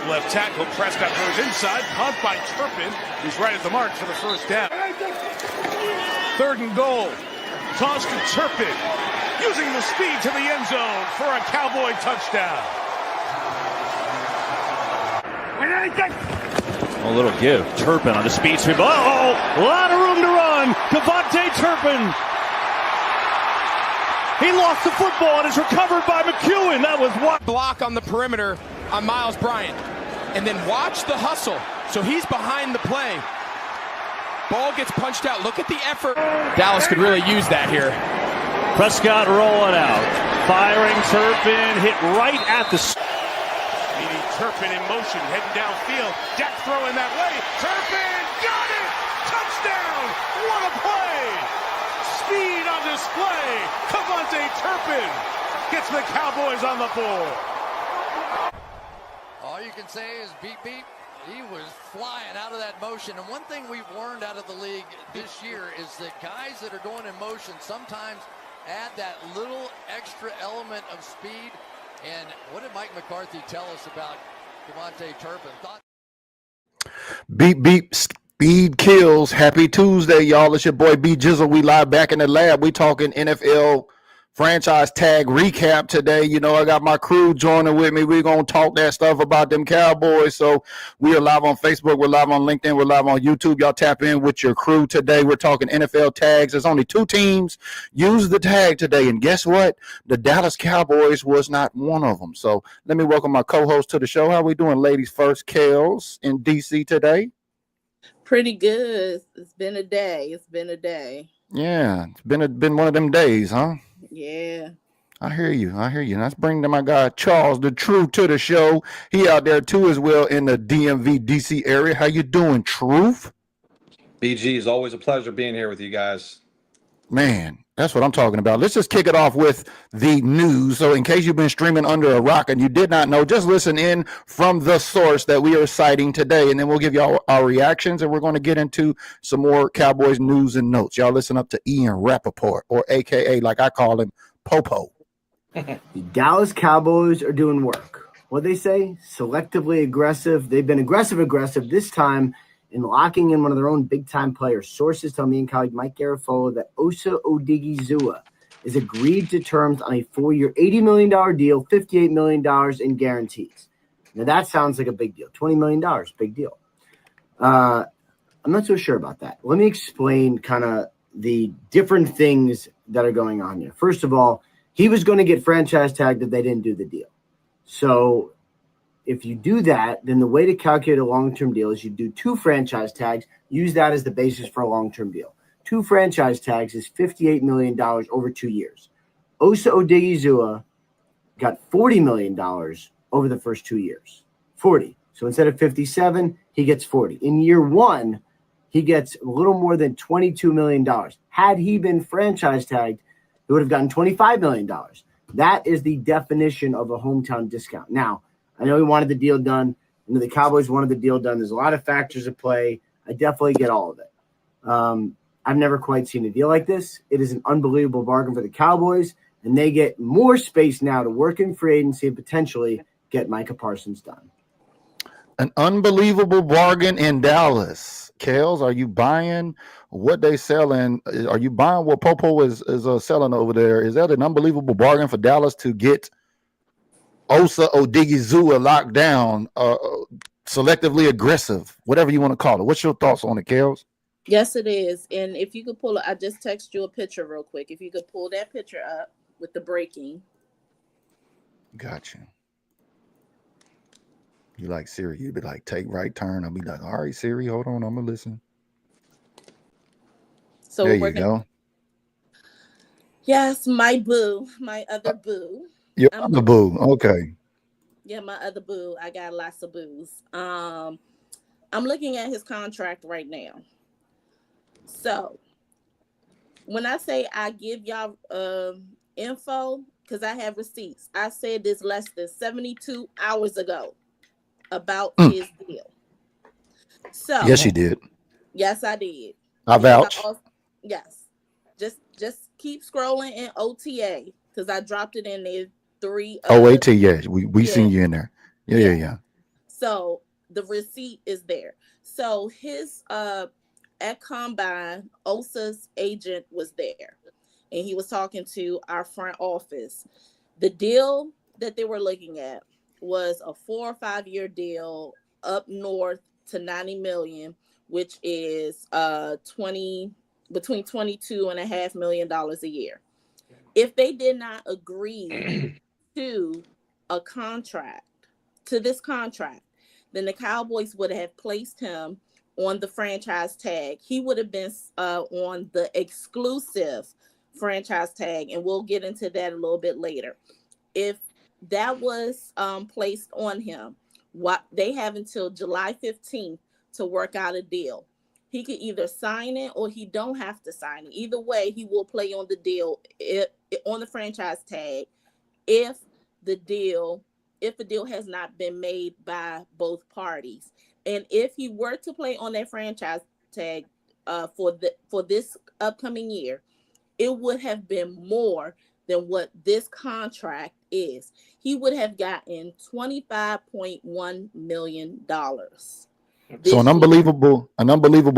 left tackle. Prescott throws inside. Punt by Turpin. He's right at the mark for the first down. 3rd and goal. Toss to Turpin. Using the speed to the end zone for a Cowboy touchdown. A little give. Turpin on the speed sweep. Uh-oh! A lot of room to run. Devontae Turpin. He lost the football and is recovered by McEwen. That was what? Block on the perimeter on Miles Bryant. And then watch the hustle. So he's behind the play. Ball gets punched out. Look at the effort. Dallas could really use that here. Prescott rolling out. Firing Turpin. Hit right at the... Meaning Turpin in motion, heading downfield. Deck throwing that way. Turpin got it! Touchdown! What a play! Speed on display. Devontae Turpin gets the Cowboys on the board. All you can say is beep, beep. He was flying out of that motion. And one thing we've learned out of the league this year is that guys that are going in motion sometimes add that little extra element of speed. And what did Mike McCarthy tell us about Devontae Turpin? Beep, beep, speed kills. Happy Tuesday, y'all. It's your boy B Jizzle. We live back in the lab. We talking NFL franchise tag recap today. You know, I got my crew joining with me. We're going to talk that stuff about them Cowboys. So we are live on Facebook. We're live on LinkedIn. We're live on YouTube. Y'all tap in with your crew today. We're talking NFL tags. There's only 2 teams use the tag today. And guess what? The Dallas Cowboys was not one of them. So let me welcome my co-host to the show. How we doing, ladies first? KELZ in DC today. Pretty good. It's been a day. Yeah, it's been one of them days, huh? Yeah. I hear you. And let's bring my guy Charles the Truth to the show. He out there too as well in the DMV DC area. How you doing, Truth? BG, is always a pleasure being here with you guys. Man, that's what I'm talking about. Let's just kick it off with the news. So in case you've been streaming under a rock and you did not know, just listen in from the source that we are citing today, and then we'll give y'all our reactions, and we're going to get into some more Cowboys news and notes. Y'all listen up to Ian Rappaport, or AKA, like I call him, Popo. The Dallas Cowboys are doing work. What they say? Selectively aggressive. They've been aggressive this time in locking in one of their own big-time players. Sources tell me and colleague Mike Garafolo that OSA ODIGHIZUWA is agreed to terms on a 4-year, $80 million deal, $58 million in guarantees. Now, that sounds like a big deal. $20 million, big deal. I'm not so sure about that. Let me explain kind of the different things that are going on here. First of all, he was going to get franchise tagged if they didn't do the deal. So if you do that, then the way to calculate a long-term deal is you do 2 franchise tags, use that as the basis for a long-term deal. 2 franchise tags is $58 million over 2 years. OSA ODIGHIZUWA got $40 million over the first 2 years. 40. So instead of 57, he gets 40. In year 1, he gets a little more than $22 million. Had he been franchise tagged, he would have gotten $25 million. That is the definition of a hometown discount. Now, I know he wanted the deal done. I know the Cowboys wanted the deal done. There's a lot of factors at play. I definitely get all of it. I've never quite seen a deal like this. It is an unbelievable bargain for the Cowboys, and they get more space now to work in free agency and potentially get Micah Parsons done. An unbelievable bargain in Dallas. KELZ, are you buying what they selling? Are you buying what Popo is selling over there? Is that an unbelievable bargain for Dallas to get OSA ODIGHIZUWA locked down, selectively aggressive, whatever you want to call it? What's your thoughts on it, KELZ? Yes, it is. And if you could pull it, I just text you a picture real quick. If you could pull that picture up with the breaking. Gotcha. You like Siri, you'd be like, take right turn. I'll be like, all right, Siri, hold on, I'm going to listen. So there you go. Yes, my boo, my other boo. Your other boo, okay. Yeah, my other boo. I got lots of boos. I'm looking at his contract right now. So when I say I give y'all info, because I have receipts, I said this less than 72 hours ago about his deal. So yes, you did. Yes, I did. I vouch. Yes. Just keep scrolling in OTA because I dropped it in there 3. OAT, yeah. We seen you in there. Yeah. So the receipt is there. So his at Combine, OSA's agent was there, and he was talking to our front office. The deal that they were looking at was a 4 or 5 year deal up north to 90 million, which is between $22.5 million a year. If they did not agree to this contract, then the Cowboys would have placed him on the franchise tag. He would have been on the exclusive franchise tag, and we'll get into that a little bit later. If that was placed on him, they have until July 15th to work out a deal. He could either sign it or he don't have to sign it. Either way, he will play on the deal, on the franchise tag, if the deal has not been made by both parties. And if he were to play on that franchise tag for this upcoming year, it would have been more than what this contract is. He would have gotten $25.1 million. So an unbelievable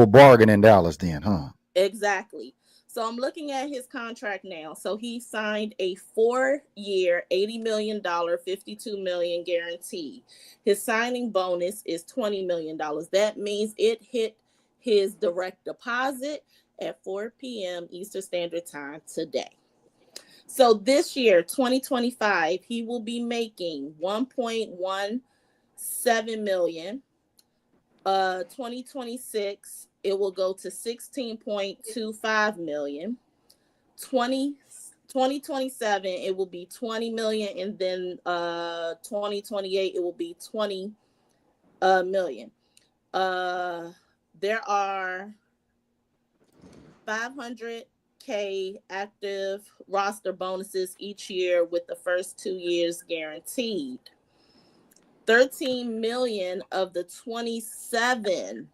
bargain in Dallas then, huh? Exactly. So I'm looking at his contract now. So he signed a 4-year, $80 million, $52 million guarantee. His signing bonus is $20 million. That means it hit his direct deposit at 4 p.m. Eastern Standard Time today. So this year, 2025, he will be making $1.17 million. 2026, it will go to $16.25 million. 2027, it will be $20 million, and then 2028, it will be $20 million. There are 500K active roster bonuses each year, with the first 2 years guaranteed. 13 million of the 27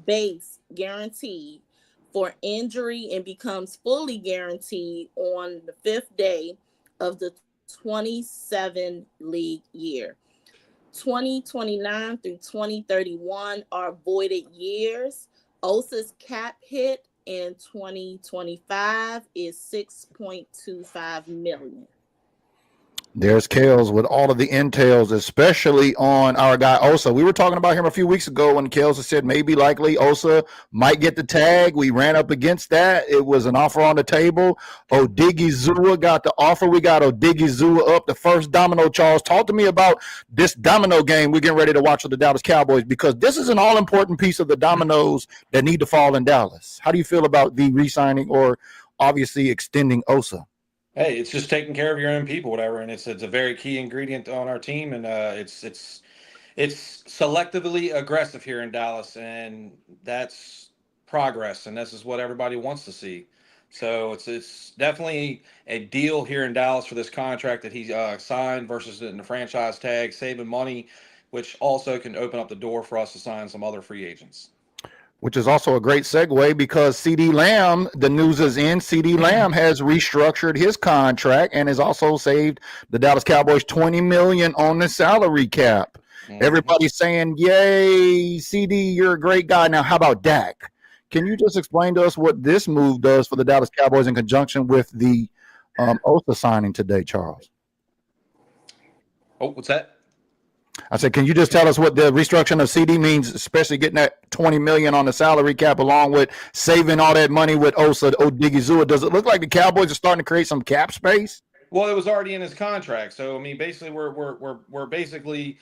base guaranteed for injury, and becomes fully guaranteed on the 5th day of the 27 league year. 2029 through 2031 are voided years. OSA's cap hit in 2025 is $6.25 million. There's KELZ with all of the entails, especially on our guy OSA. We were talking about him a few weeks ago when KELZ said maybe likely OSA might get the tag. We ran up against that. It was an offer on the table. ODIGHIZUWA got the offer. We got ODIGHIZUWA up. The first domino, Charles. Talk to me about this domino game we're getting ready to watch with the Dallas Cowboys, because this is an all-important piece of the dominoes that need to fall in Dallas. How do you feel about the re-signing or obviously extending OSA? Hey, it's just taking care of your own people, whatever, and it's a very key ingredient on our team, and it's selectively aggressive here in Dallas, and that's progress, and this is what everybody wants to see. So it's definitely a deal here in Dallas for this contract that he signed versus in the franchise tag, saving money, which also can open up the door for us to sign some other free agents. Which is also a great segue, because CD Lamb, the news is in. CD Lamb has restructured his contract and has also saved the Dallas Cowboys $20 million on the salary cap. Mm-hmm. Everybody's saying, yay, CD, you're a great guy. Now, how about Dak? Can you just explain to us what this move does for the Dallas Cowboys in conjunction with the OSA signing today, Charles? Oh, what's that? I said, can you just tell us what the restructuring of CD means, especially getting that $20 million on the salary cap, along with saving all that money with OSA ODIGHIZUWA? Does it look like the Cowboys are starting to create some cap space? Well, it was already in his contract, so I mean, basically, we're basically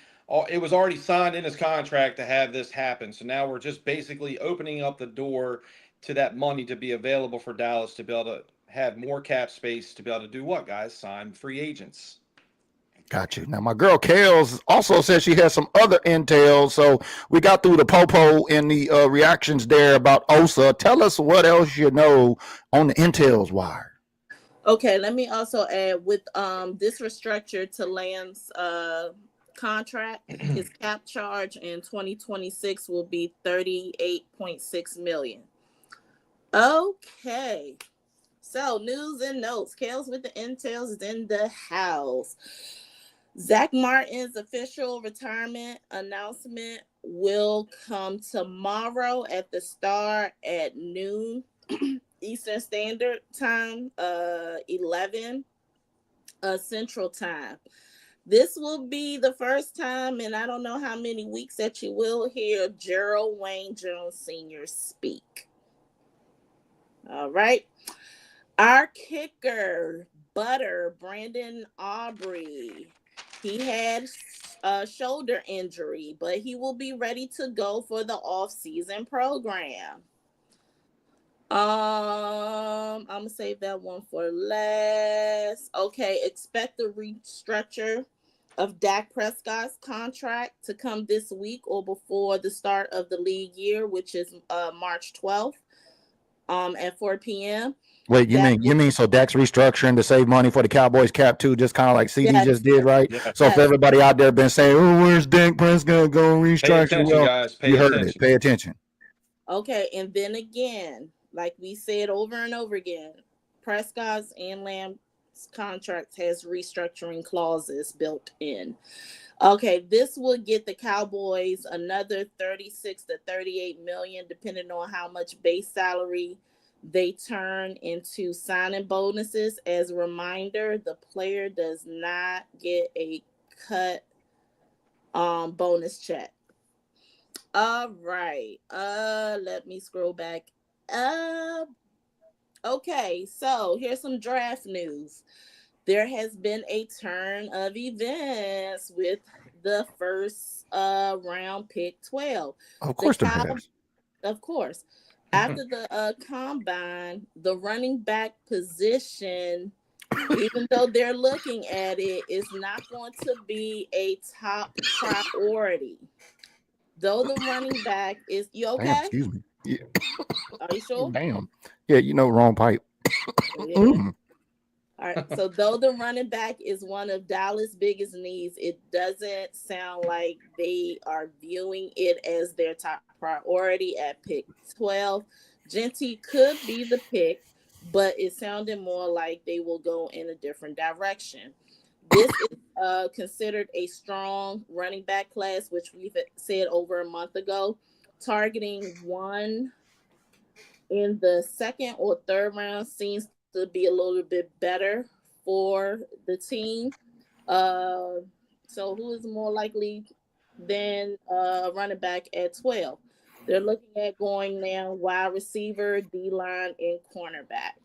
it was already signed in his contract to have this happen. So now we're just basically opening up the door to that money to be available for Dallas to be able to have more cap space to be able to do what, guys? Sign free agents. Got you. Now, my girl KELZ also says she has some other intel. So we got through the popo and the reactions there about OSA. Tell us what else you know on the intels wire. Okay, let me also add, with this restructure to Lamb's contract, his cap charge in 2026 will be $38.6 million. Okay, so news and notes. KELZ with the intels is in the house. Zach Martin's official retirement announcement will come tomorrow at the Star at noon Eastern Standard Time, 11 Central Time. This will be the first time, and I don't know how many weeks that you will hear Gerald Wayne Jones Sr. speak. All right. Our kicker, Brandon Aubrey. He had a shoulder injury, but he will be ready to go for the off-season program. I'm gonna save that one for last. Okay, expect the restructure of Dak Prescott's contract to come this week or before the start of the league year, which is March 12th, at 4 p.m. Wait, you mean so Dak's restructuring to save money for the Cowboys cap too, just kind of like CD just did, right? Yeah. So if everybody out there been saying, "Oh, where's Dak Prescott going to restructure?" Pay attention, guys. You heard it. Pay attention. Okay, and then again, like we said over and over again, Prescott's and Lamb's contract has restructuring clauses built in. Okay, this will get the Cowboys another 36 to 38 million, depending on how much base salary they turn into signing bonuses. As a reminder, the player does not get a cut bonus check. All right. Let me scroll back up. Okay, so here's some draft news. There has been a turn of events with the first round pick 12. Of course there has. Of course. After the combine, the running back position, even though they're looking at it, is not going to be a top priority. Though the running back is, you okay? Damn, excuse me. Yeah. Are you sure? Damn. Yeah, wrong pipe. Yeah. All right. So though the running back is one of Dallas' biggest needs, it doesn't sound like they are viewing it as their top priority at pick 12. Genty could be the pick, but it sounded more like they will go in a different direction. This is considered a strong running back class, which we've said over a month ago, targeting one in the second or third round seems to be a little bit better for the team. So who is more likely than running back at 12? They're looking at going now wide receiver, D-line, and cornerback.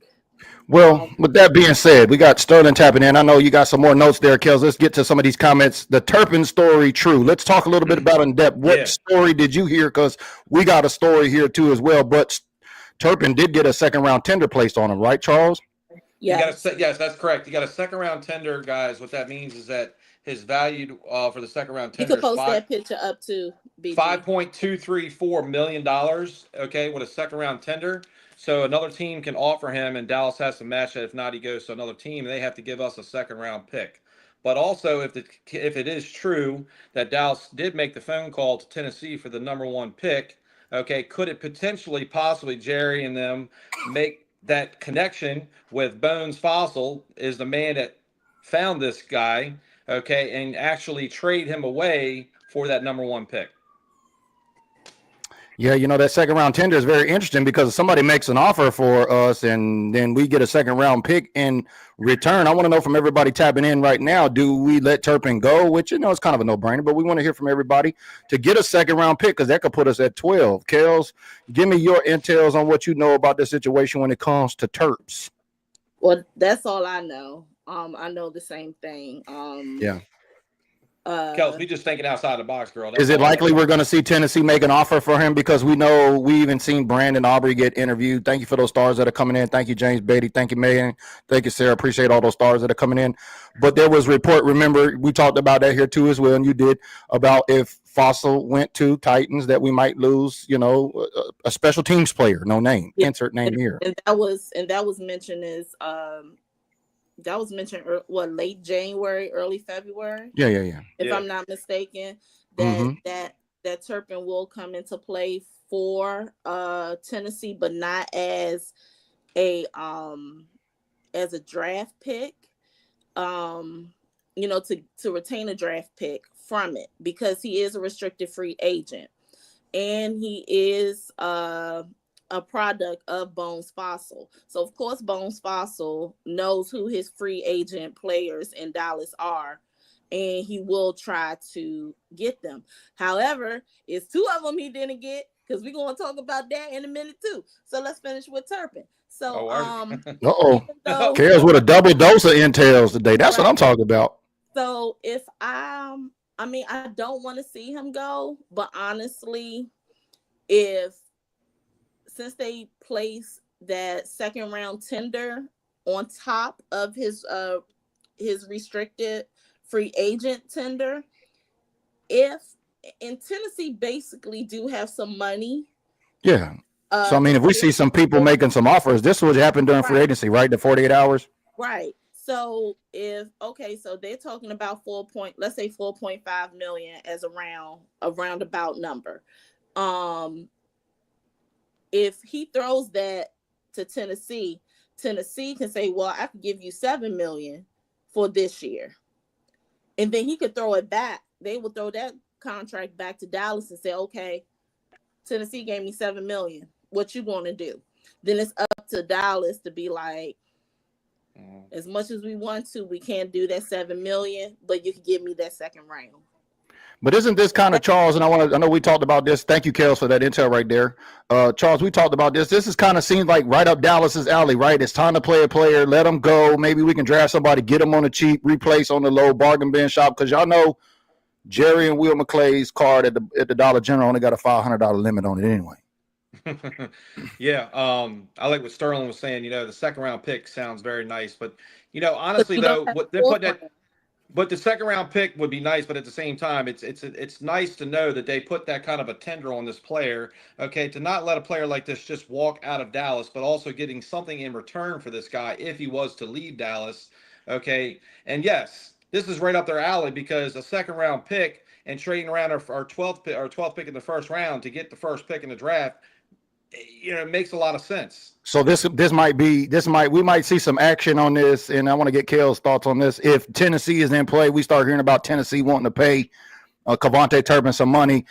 Well, with that being said, we got Sterling tapping in. I know you got some more notes there, Kels. Let's get to some of these comments. The Turpin story, true. Let's talk a little bit about in depth. What story did you hear? Because we got a story here too as well. But Turpin did get a second round tender placed on him, right, Charles? Yeah. Yes, that's correct. You got a second round tender, guys. What that means is that his value for the second round tender you could post that picture up to $5.234 million. Okay, with a second round tender. So another team can offer him, and Dallas has to match that. If not, he goes to another team, and they have to give us a second round pick. But also, if it is true that Dallas did make the phone call to Tennessee for the number one pick, okay, could it potentially, possibly, Jerry and them make that connection with Bones Fossil is the man that found this guy, okay, and actually trade him away for that number one pick? Yeah, that second round tender is very interesting because if somebody makes an offer for us and then we get a second round pick in return, I want to know from everybody tapping in right now, do we let Turpin go? Which, it's kind of a no-brainer, but we want to hear from everybody to get a second round pick because that could put us at 12. Kels, give me your intels on what you know about the situation when it comes to Terps. Well, that's all I know. I know the same thing. Yeah. Kels, we just thinking outside the box, girl. Is it likely we're going to see Tennessee make an offer for him? Because we know we even seen Brandon Aubrey get interviewed. Thank you for those stars that are coming in. Thank you, James Beatty. Thank you, Megan. Thank you, Sarah. Appreciate all those stars that are coming in. But there was a report. Remember, we talked about that here too as well, and you did, about if Fossil went to Titans that we might lose, a special teams player. No name. Yeah. Insert name here. And that was mentioned as that was mentioned late January, early February. Yeah. If I'm not mistaken, that Turpin will come into play for Tennessee, but not as a draft pick. to retain a draft pick from it, because he is a restricted free agent and he is a product of Bones Fossil. So of course Bones Fossil knows who his free agent players in Dallas are, and he will try to get them. However, it's 2 of them he didn't get, because we're going to talk about that in a minute too. So let's finish with Turpin. So KELZ with a double dose of intel today. That's what I'm talking about. So if I don't want to see him go, but honestly, since they place that second round tender on top of his restricted free agent tender, in Tennessee basically do have some money. Yeah. So I mean, if we see some people making some offers, this would happen during free agency, right? The 48 hours. Right. So so they're talking about let's say 4.5 million as a roundabout number. If he throws that to Tennessee can say, well, I can give you 7 million for this year. And then he could throw it back. They will throw that contract back to Dallas and say, okay, Tennessee gave me 7 million. What you going to do? Then it's up to Dallas to be like, as much as we want to, we can't do that 7 million, but you can give me that second round. But isn't this kind of, Charles, and I know we talked about this. Thank you, KELZ, for that intel right there. Charles, we talked about this. This is kind of seems like right up Dallas's alley, right? It's time to play a player, let them go. Maybe we can draft somebody, get them on the cheap, replace on the low, bargain bin shop. Because y'all know Jerry and Will McClay's card at the Dollar General only got a $500 limit on it anyway. Yeah, I like what Sterling was saying. The second round pick sounds very nice, but honestly though, what they're putting that. But the second round pick would be nice, but at the same time, it's nice to know that they put that kind of a tender on this player, okay, to not let a player like this just walk out of Dallas, but also getting something in return for this guy if he was to leave Dallas, okay. And yes, this is right up their alley, because a second round pick and trading around our 12th pick in the first round to get the first pick in the draft, it makes a lot of sense. So we might see some action on this, and I want to get KELZ's thoughts on this. If Tennessee is in play, we start hearing about Tennessee wanting to pay KeVontae Turpin some money.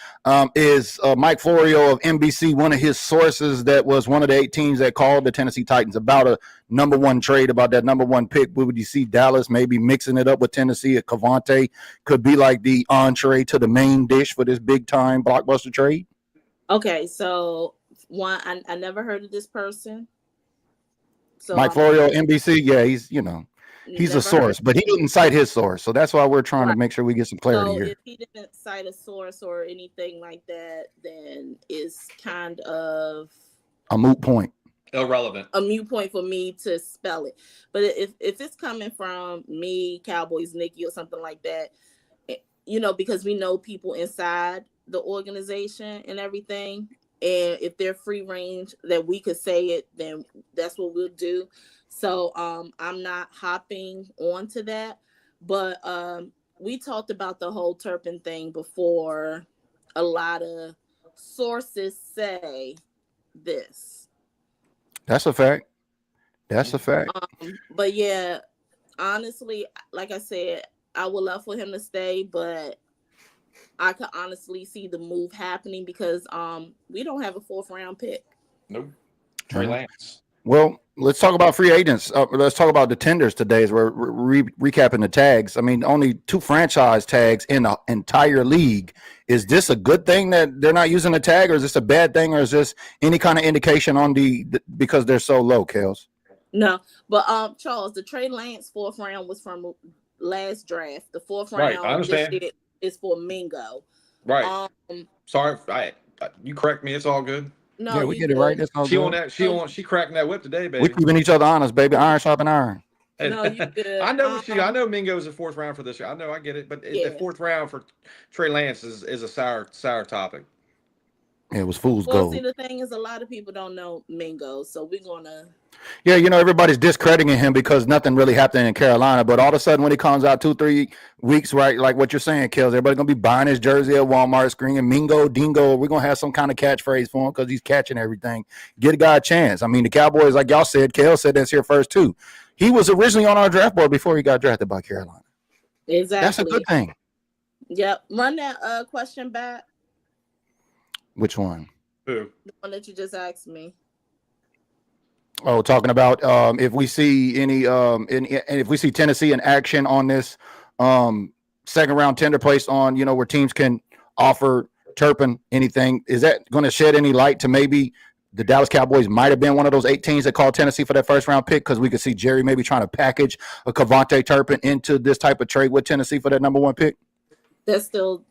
Is Mike Florio of NBC one of his sources that was one of the 8 teams that called the Tennessee Titans about a number 1 trade, about that number 1 pick? Would you see Dallas maybe mixing it up with Tennessee? At KeVontae could be like the entree to the main dish for this big time blockbuster trade? Okay, so one, I never heard of this person. So Mike Florio, NBC, yeah, he's a source, but he didn't cite his source, so that's why we're trying to make sure we get some clarity here. If he didn't cite a source or anything like that, then it's kind of a moot point. Irrelevant. A moot point for me to spell it. But if it's coming from me, Cowboys Nikki, or something like that, because we know people inside the organization and everything. And if they're free range that we could say it, then that's what we'll do. So I'm not hopping onto that. But we talked about the whole Turpin thing before. A lot of sources say this. That's a fact. But yeah, honestly, like I said, I would love for him to stay, but I could honestly see the move happening because we don't have a 4th round pick. Nope. Trey Lance. Well, let's talk about free agents. Let's talk about the tenders today as we're recapping the tags. I mean, only 2 franchise tags in the entire league. Is this a good thing that they're not using the tag, or is this a bad thing, or is this any kind of indication on because they're so low, KELZ? No, but Charles, the Trey Lance 4th round was from last draft. The 4th round, right, I understand. Is for Mingo. Right. Sorry, you correct me. It's all good. No, yeah, we get it right. That's all good. She cracking that whip today, baby. We keeping each other honest, baby. Iron sharpen iron. No, you good. I know Mingo's a 4th round for this year. I know, I get it, but the 4th round for Trey Lance is a sour topic. Yeah, it was fool's gold. See, the thing is, a lot of people don't know Mingo, so we're gonna. Yeah, everybody's discrediting him because nothing really happened in Carolina. But all of a sudden, when he comes out 2-3 weeks, right, like what you're saying, KELZ, everybody's gonna be buying his jersey at Walmart, screaming Mingo, Dingo. We're gonna have some kind of catchphrase for him because he's catching everything. Get a guy a chance. I mean, the Cowboys, like y'all said, KELZ said that's here first too. He was originally on our draft board before he got drafted by Carolina. Exactly. That's a good thing. Yep. Run that question back. Which one? Who? The one that you just asked me. Oh, talking about if we see any if we see Tennessee in action on this second round tender placed on, where teams can offer Turpin anything, is that going to shed any light to maybe the Dallas Cowboys might have been one of those 8 teams that called Tennessee for that first round pick? Because we could see Jerry maybe trying to package a Kevontae Turpin into this type of trade with Tennessee for that number 1 pick. That's still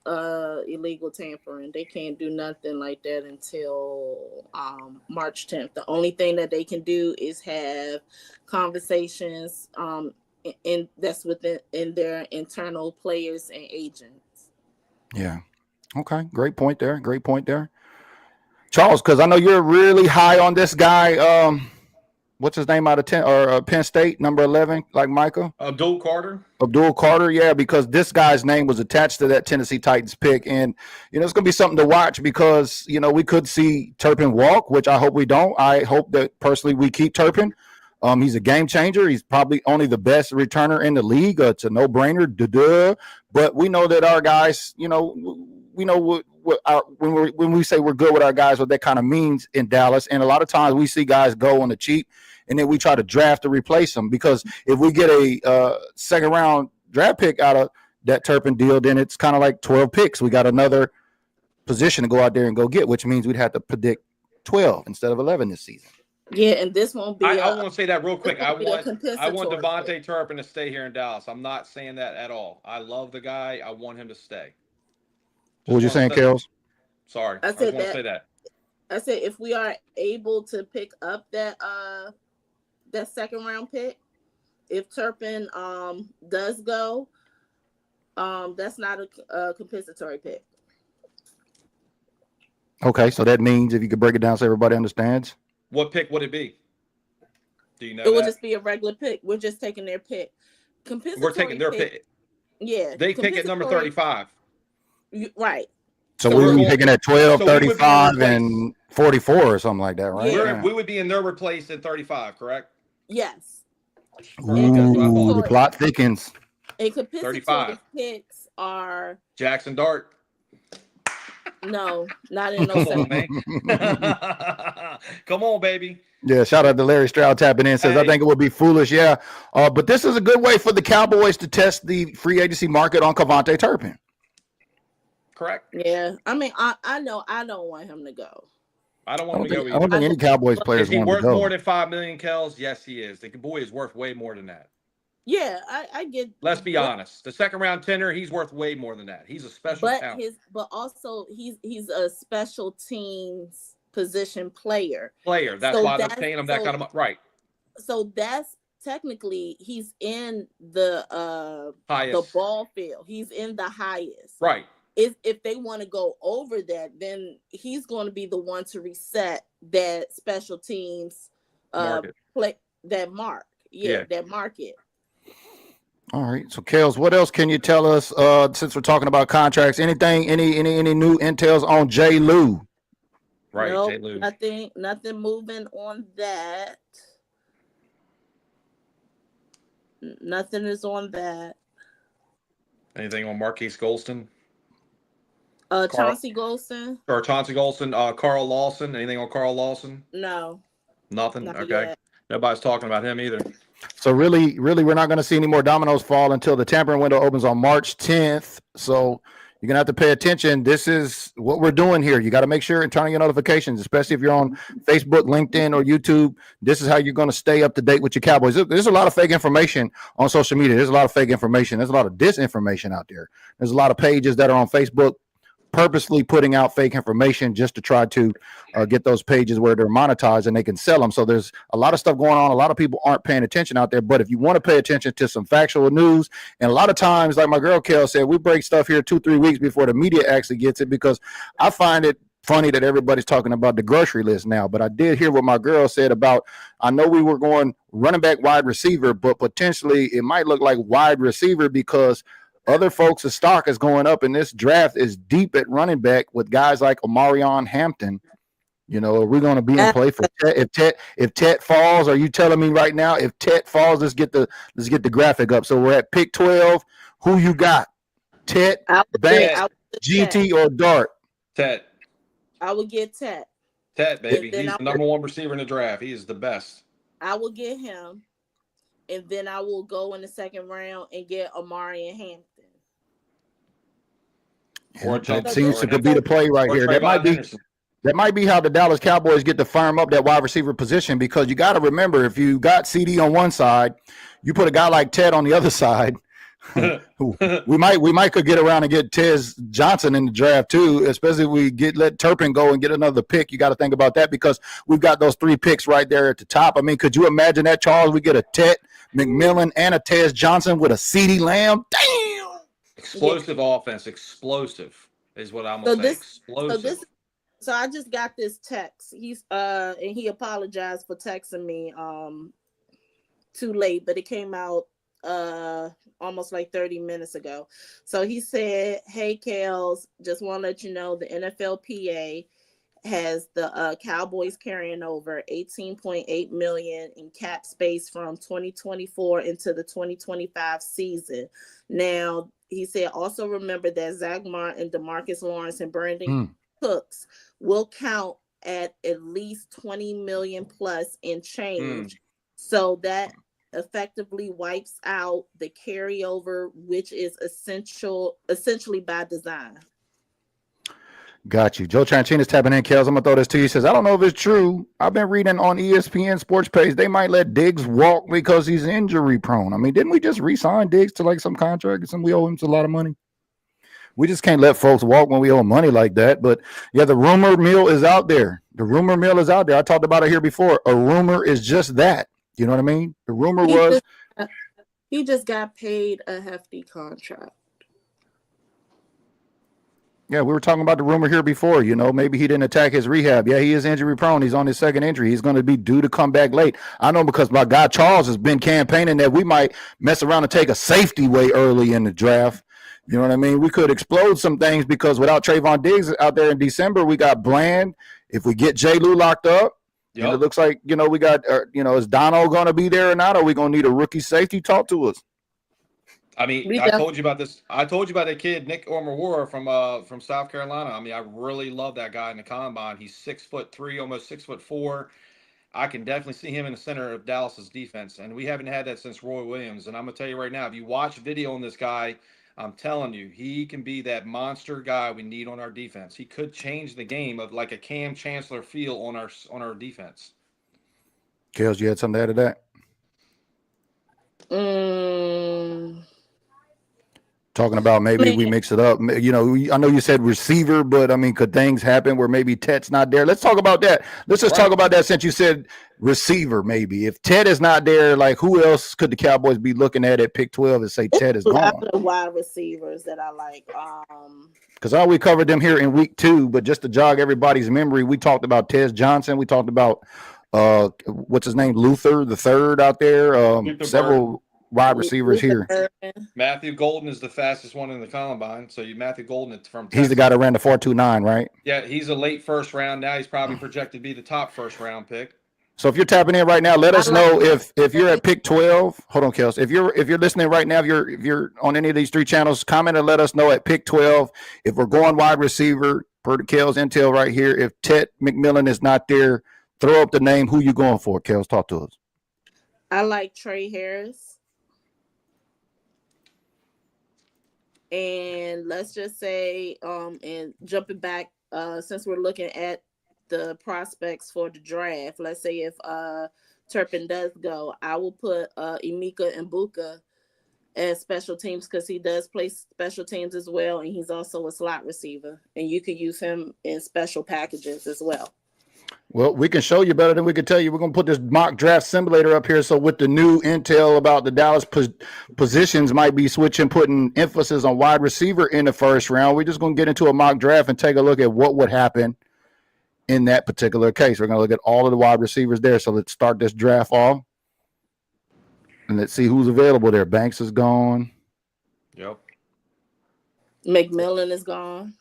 illegal tampering. They can't do nothing like that until March 10th. The only thing that they can do is have conversations that's within their internal players and agents. Yeah. Okay. Great point there. Charles, because I know you're really high on this guy. What's his name out of Penn State, number 11, like Micah? Abdul Carter, yeah, because this guy's name was attached to that Tennessee Titans pick. And, it's going to be something to watch because, we could see Turpin walk, which I hope we don't. I hope that personally we keep Turpin. He's a game changer. He's probably only the best returner in the league. It's a no-brainer. But we know that our guys, we know when we say we're good with our guys, what that kind of means in Dallas. And a lot of times we see guys go on the cheap, and then we try to draft to replace them. Because if we get a second round draft pick out of that Turpin deal, then it's kind of like 12 picks. We got another position to go out there and go get, which means we'd have to predict 12 instead of 11 this season. Yeah, and this won't be. I want to say that real quick. I want compensatory Devontae Turpin to stay here in Dallas. I'm not saying that at all. I love the guy. I want him to stay. What was you saying, Kels? Sorry, I just want to said say that. I said if we are able to pick up that second round pick, if Turpin does go, that's not a compensatory pick. Okay, so that means if you could break it down so everybody understands. What pick would it be? Do you know? It would just be a regular pick. We're just taking their pick. We're taking their pick. Yeah. They pick at number 35. Right. So we would be picking at 12, 35, and 44 or something like that, right? Yeah. We would be in their replace at 35, correct? Yes. Ooh, the plot thickens. And compensatory picks are Jackson Dart. No, not in no second. Come on, baby. Yeah, shout out to Larry Stroud tapping in. Says, I think it would be foolish. Yeah. But this is a good way for the Cowboys to test the free agency market on Kevontae Turpin. Correct. Yeah. I mean, I know I don't want him to go. I don't want him to go either. I don't think any Cowboys players want to go. Is he worth more than $5 million, KELZ? Yes, he is. The boy is worth way more than that. Yeah, I get. Let's be honest. The second round tender, he's worth way more than that. He's a special talent. But also he's a special teams position player. That's why they're paying him that kind of money. Right. So that's technically he's in the highest. The ball field. He's in the highest. Right. If they want to go over that, then he's going to be the one to reset that special teams play that mark. Yeah, that market. All right. So, KELZ, what else can you tell us since we're talking about contracts? Anything, any new intels on J. Lou? Right, nope, J. Lou. Nothing moving on that. Nothing is on that. Anything on Marquise Golston? Chauncey Golston. Or Chauncey Golston. Carl Lawson. Anything on Carl Lawson? No. Nothing? Okay. Yet. Nobody's talking about him either. So really, we're not going to see any more dominoes fall until the tampering window opens on March 10th. So you're going to have to pay attention. This is what we're doing here. You got to make sure and turn on your notifications, especially if you're on Facebook, LinkedIn, or YouTube. This is how you're going to stay up to date with your Cowboys. There's a lot of fake information on social media. There's a lot of fake information. There's a lot of disinformation out there. There's a lot of pages that are on Facebook purposely putting out fake information just to try to get those pages where they're monetized and they can sell them. So there's a lot of stuff going on. A lot of people aren't paying attention out there. But if you want to pay attention to some factual news, and a lot of times, like my girl KELZ said, we break stuff here 2-3 weeks before the media actually gets it, because I find it funny that everybody's talking about the grocery list now. But I did hear what my girl said about, I know we were going running back, wide receiver, but potentially it might look like wide receiver because other folks' stock is going up, and this draft is deep at running back with guys like Omarion Hampton. You know, are we going to be in play for Tet? If Tet falls, are you telling me right now if Tet falls, let's get the graphic up. So we're at pick 12. Who you got? Tet, Banks, GT, or Dart? Tet. I would get Tet. Tet, baby. He's the number one receiver in the draft. He is the best. I will get him, and then I will go in the second round and get Amari and Hampton. That seems to be the play right here. That might be how the Dallas Cowboys get to firm up that wide receiver position, because you got to remember, if you got CD on one side, you put a guy like Ted on the other side. we might could get around and get Tez Johnson in the draft too, especially if we let Turpin go and get another pick. You got to think about that, because we've got those 3 picks right there at the top. I mean, could you imagine that, Charles? We get a Ted McMillan and a Tez Johnson with a CD Lamb. Damn! Explosive offense. Explosive is what I'm gonna say. Explosive. So I just got this text. And he apologized for texting me too late, but it came out almost like 30 minutes ago. So he said, "Hey KELZ, just want to let you know the NFLPA has the Cowboys carrying over $18.8 million in cap space from 2024 into the 2025 season. Now," he said, "also remember that Zach Martin, DeMarcus Lawrence, and Brandon Cooks will count at least 20 million plus in change." So that effectively wipes out the carryover, which is essentially by design. Got you. Joe Tranchina's tapping in, KELZ. I'm going to throw this to you. He says, "I don't know if it's true. I've been reading on ESPN sports page, they might let Diggs walk because he's injury prone. I mean, didn't we just re-sign Diggs to like some contract and we owe him a lot of money? We just can't let folks walk when we owe money like that." But yeah, the rumor mill is out there. The rumor mill is out there. I talked about it here before. A rumor is just that. You know what I mean? The rumor was he just got paid a hefty contract. Yeah, we were talking about the rumor here before. You know, maybe he didn't attack his rehab. Yeah, he is injury prone. He's on his second injury. He's going to be due to come back late. I know, because my guy Charles has been campaigning that we might mess around and take a safety way early in the draft. You know what I mean? We could explode some things, because without Trayvon Diggs out there in December, we got Bland. If we get J. Lou locked up, and it looks like, we got, is Dono going to be there or not? Are we going to need a rookie safety? Talk to us. I mean, I told you about this. I told you about that kid, Nick Ormawara from South Carolina. I mean, I really love that guy in the combine. He's 6'3", almost 6'4". I can definitely see him in the center of Dallas's defense, and we haven't had that since Roy Williams. And I'm gonna tell you right now, if you watch video on this guy, I'm telling you, he can be that monster guy we need on our defense. He could change the game of like a Cam Chancellor feel on our defense. KELZ, you had something to add to that? Talking about maybe we mix it up. I know you said receiver, but I mean, could things happen where maybe Tet's not there? Let's talk about that. Let's just talk about that, since you said receiver. Maybe if Ted is not there, like, who else could the Cowboys be looking at pick 12 and say Ted is gone? The wide receivers that I like. Because we covered them here in week 2, but just to jog everybody's memory, we talked about Tez Johnson. We talked about what's his name, Luther the third out there. Several wide receivers here. Matthew Golden is the fastest one in the combine. So Matthew Golden from Texas. He's the guy that ran the 4.29, right? Yeah, he's a late first round. Now he's probably projected to be the top first round pick. So if you're tapping in right now, let us know if you're at pick 12. Hold on, KELZ. If you're listening right now, if you're on any of these 3 channels, comment and let us know at pick 12 if we're going wide receiver per the KELZ intel right here. If Ted McMillan is not there, throw up the name. Who you going for, KELZ? Talk to us. I like Trey Harris. And let's just say, and jumping back, since we're looking at the prospects for the draft, let's say if Turpin does go, I will put Emeka Mbuka as special teams, because he does play special teams as well, and he's also a slot receiver, and you can use him in special packages as well. Well, we can show you better than we can tell you. We're going to put this mock draft simulator up here. So with the new intel about the Dallas positions might be switching, putting emphasis on wide receiver in the first round, we're just going to get into a mock draft and take a look at what would happen in that particular case. We're going to look at all of the wide receivers there. So let's start this draft off. And let's see who's available there. Banks is gone. Yep. McMillan is gone.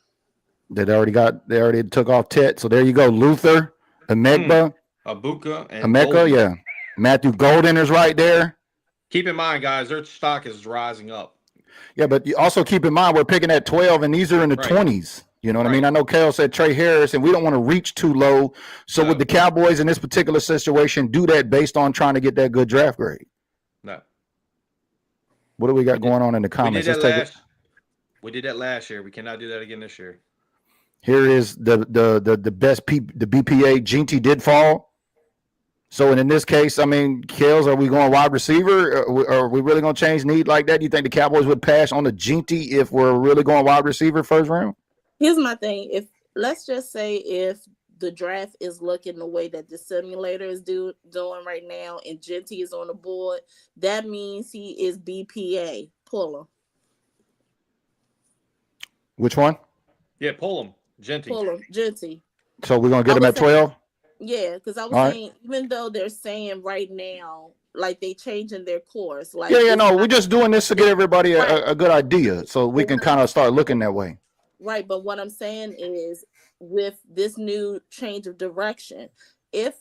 They already took off Tet. So there you go. Luther, Emeka, Mbuka, and Emeka, Golden. yeah. Matthew Golden is right there. Keep in mind, guys, their stock is rising up. Yeah, but you also keep in mind we're picking at 12, and these are in the 20s. You know what I mean? I know KELZ said Trey Harris, and we don't want to reach too low. So would the Cowboys in this particular situation do that based on trying to get that good draft grade? No. What do we got going on in the comments? We did that last year. We cannot do that again this year. Here is the best the BPA. Ginty did fall. So in this case, I mean, KELZ, are we going wide receiver? Are we really going to change need like that? Do you think the Cowboys would pass on the Ginty if we're really going wide receiver first round? Here's my thing. If let's just say if the draft is looking the way that the simulator is doing right now and Ginty is on the board, that means he is BPA. Pull him. Which one? Yeah, pull him. Ginty. Pull him. Ginty. So we're going to get him at 12? Yeah, because I was saying, even though they're saying right now, like they changing their course. Like we're just doing this to get everybody a good idea so we can kind of start looking that way. Right, but what I'm saying is with this new change of direction, if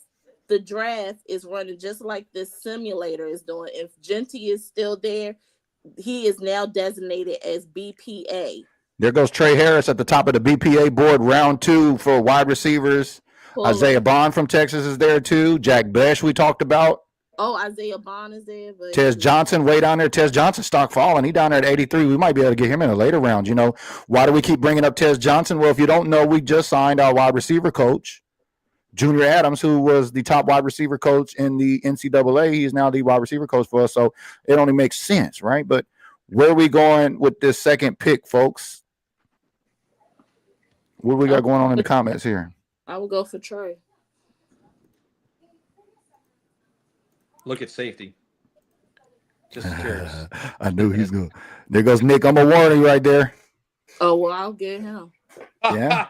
the draft is running just like this simulator is doing, if Ginty is still there, he is now designated as BPA. There goes Trey Harris at the top of the BPA board, round 2 for wide receivers. Isaiah Bond from Texas is there too. Jack Besh we talked about. Oh, Isaiah Bond is there. But Tez Johnson way down there. Tez Johnson stock falling. He down there at 83. We might be able to get him in a later round. You know, why do we keep bringing up Tez Johnson? Well, if you don't know, we just signed our wide receiver coach, Junior Adams, who was the top wide receiver coach in the NCAA. He is now the wide receiver coach for us. So it only makes sense, right? But where are we going with this second pick, folks? What do we got going on in the comments here? I will go for Trey. Look at safety. Just curious. I knew he's going. There goes Nick. I'm a warning right there. Oh, well, I'll get him. Yeah.